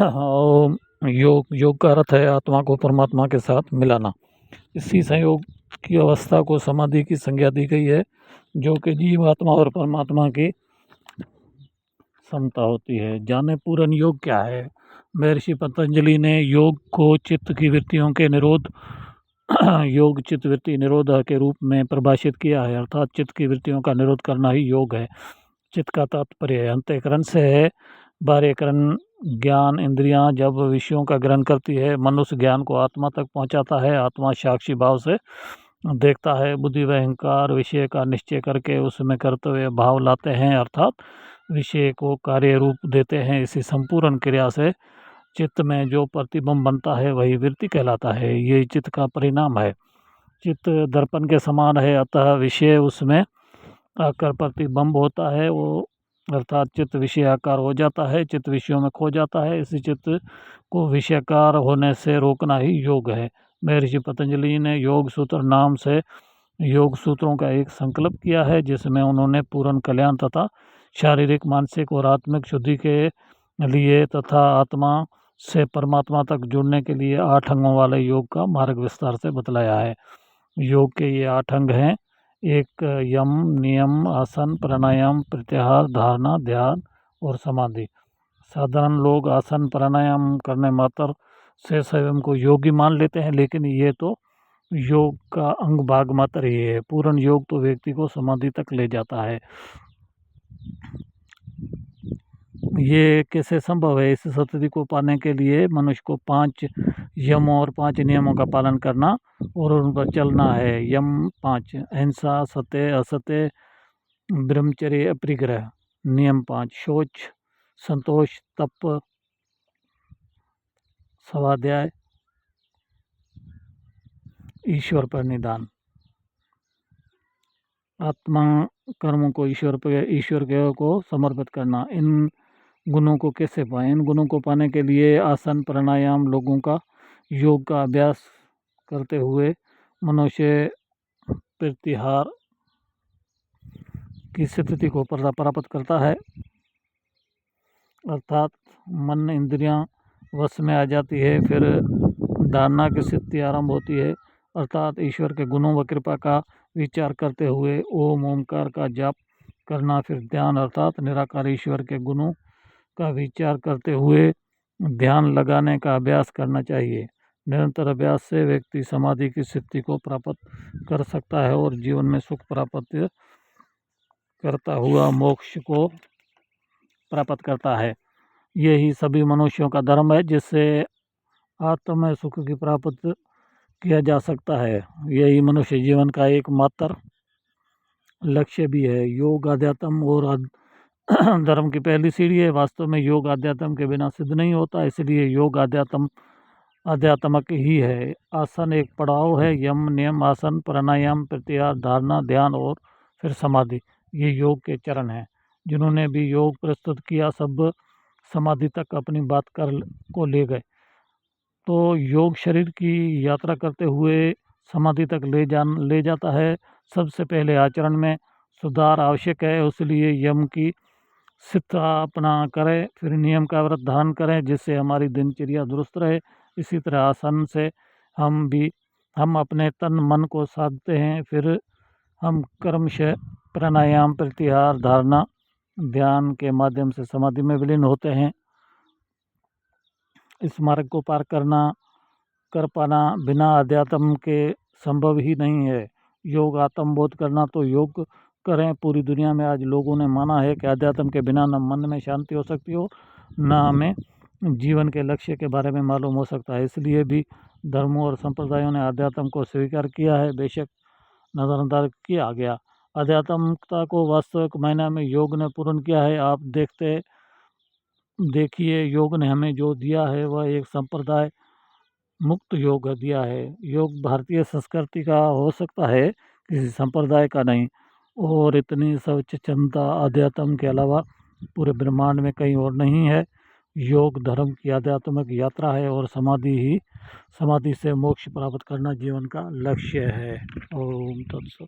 और योग योग का अर्थ है आत्मा को परमात्मा के साथ मिलाना। इसी संयोग की अवस्था को समाधि की संज्ञा दी गई है, जो कि जीवात्मा और परमात्मा की समता होती है। जाने पूरन योग क्या है। महर्षि पतंजलि ने योग को चित्त की वृत्तियों के निरोध योग चित्त वृत्ति निरोध के रूप में परिभाषित किया है, अर्थात चित्त की वृत्तियों का निरोध करना ही योग है। चित्त का तात्पर्य अंतःकरण से है। बाह्यकरण ज्ञान इंद्रियां जब विषयों का ग्रहण करती है, मनुष्य ज्ञान को आत्मा तक पहुंचाता है। आत्मा साक्षी भाव से देखता है। बुद्धि व अहंकार विषय का निश्चय करके उसमें कर्तव्य भाव लाते हैं, अर्थात विषय को कार्य रूप देते हैं। इसी संपूर्ण क्रिया से चित्त में जो प्रतिबिंब बनता है वही वृत्ति कहलाता है। ये चित्त का परिणाम है। चित्त दर्पण के समान है, अतः विषय उसमें आकर प्रतिबिंब होता है, वो अर्थात चित्त विषयाकार हो जाता है, चित्त विषयों में खो जाता है। इसी चित्त को विषयाकार होने से रोकना ही योग है। महर्षि पतंजलि ने योग सूत्र नाम से योग सूत्रों का एक संकल्प किया है, जिसमें उन्होंने पूर्ण कल्याण तथा शारीरिक मानसिक और आत्मिक शुद्धि के लिए तथा आत्मा से परमात्मा तक जुड़ने के लिए 8 अंगों वाले योग का मार्ग विस्तार से बतलाया है। योग के ये 8 अंग हैं। एक यम नियम आसन प्राणायाम प्रत्याहार धारणा ध्यान और समाधि। साधारण लोग आसन प्राणायाम करने मात्र से स्वयं को योगी मान लेते हैं, लेकिन ये तो योग का अंग भाग मात्र ही है। पूर्ण योग तो व्यक्ति को समाधि तक ले जाता है। ये कैसे संभव है। इस स्थिति को पाने के लिए मनुष्य को 5 यमों और 5 नियमों का पालन करना और उन पर चलना है। यम 5 अहिंसा सत्य असत्य ब्रह्मचर्य अपरिग्रह। नियम 5 शौच संतोष तप स्वाध्याय ईश्वर पर निदान। आत्मा कर्मों को ईश्वर को समर्पित करना। इन गुणों को कैसे पाएं। इन गुणों को पाने के लिए आसन प्राणायाम लोगों का योग का अभ्यास करते हुए मनुष्य प्रत्याहार की स्थिति को प्राप्त करता है, अर्थात मन इंद्रियां वश में आ जाती है। फिर धारणा की स्थिति आरंभ होती है, अर्थात ईश्वर के गुणों व कृपा का विचार करते हुए ओम ओमकार का जाप करना। फिर ध्यान अर्थात निराकार ईश्वर के गुणों का विचार करते हुए ध्यान लगाने का अभ्यास करना चाहिए। निरंतर अभ्यास से व्यक्ति समाधि की स्थिति को प्राप्त कर सकता है और जीवन में सुख प्राप्त करता हुआ मोक्ष को प्राप्त करता है। यही सभी मनुष्यों का धर्म है, जिससे आत्म सुख की प्राप्त किया जा सकता है। यही मनुष्य जीवन का एकमात्र लक्ष्य भी है। योग अध्यात्म और धर्म की पहली सीढ़ी है। वास्तव में योग अध्यात्म के बिना सिद्ध नहीं होता, इसलिए योग आध्यात्मक ही है। आसन एक पड़ाव है। यम नियम आसन प्राणायाम प्रत्याहार धारणा ध्यान और फिर समाधि, ये योग के चरण हैं। जिन्होंने भी योग प्रस्तुत किया सब समाधि तक अपनी बात को ले गए। तो योग शरीर की यात्रा करते हुए समाधि तक ले जाता है। सबसे पहले आचरण में सुधार आवश्यक है, इसलिए यम की स्थापना करें, फिर नियम का व्रत धारण करें, जिससे हमारी दिनचर्या दुरुस्त रहे। इसी तरह आसन से हम अपने तन मन को साधते हैं। फिर हम क्रमशः प्राणायाम प्रत्याहार धारणा ध्यान के माध्यम से समाधि में विलीन होते हैं। इस मार्ग को पार कर पाना बिना अध्यात्म के संभव ही नहीं है। योग आत्मबोध करना तो योग करें। पूरी दुनिया में आज लोगों ने माना है कि अध्यात्म के बिना न मन में शांति हो सकती हो, न हमें जीवन के लक्ष्य के बारे में मालूम हो सकता है। इसलिए भी धर्मों और संप्रदायों ने अध्यात्म को स्वीकार किया है, बेशक नज़रअंदाज किया गया। अध्यात्मता को वास्तविक मायने में योग ने पूर्ण किया है। आप देखिए योग ने हमें जो दिया है वह एक संप्रदाय मुक्त योग दिया है। योग भारतीय संस्कृति का हो सकता है, किसी संप्रदाय का नहीं। और इतनी स्वच्छंदता अध्यात्म के अलावा पूरे ब्रह्मांड में कहीं और नहीं है। योग धर्म की आध्यात्मिक यात्रा है और समाधि से मोक्ष प्राप्त करना जीवन का लक्ष्य है। ओम तत्सत।